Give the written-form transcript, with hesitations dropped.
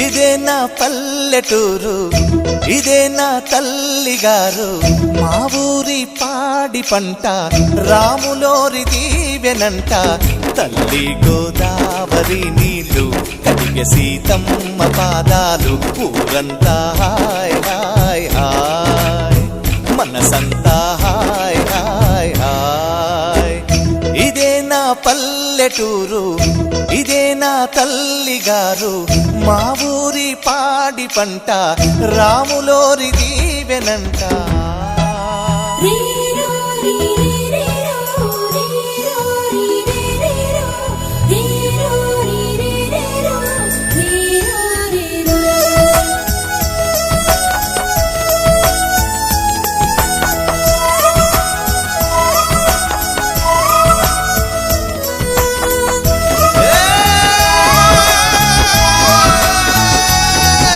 ఇదే నా పల్లెటూరు, ఇదే నా తల్లిగారు. మా ఊరి పాడి పంట రాములోరి దీవెనంట. తల్లి గోదావరి నీళ్ళు కడిగే సీతమ్మ పాదాలు. ఊరంతా హాయ్ హాయ్ హాయ్, మనసంతా హాయ్ హాయ్ హాయ్. ఇదే నా పల్లెటూరు, ఇదే నా తల్లిగారు. మా ఊరి పాడి పంట రాములోరి దీవెనంట.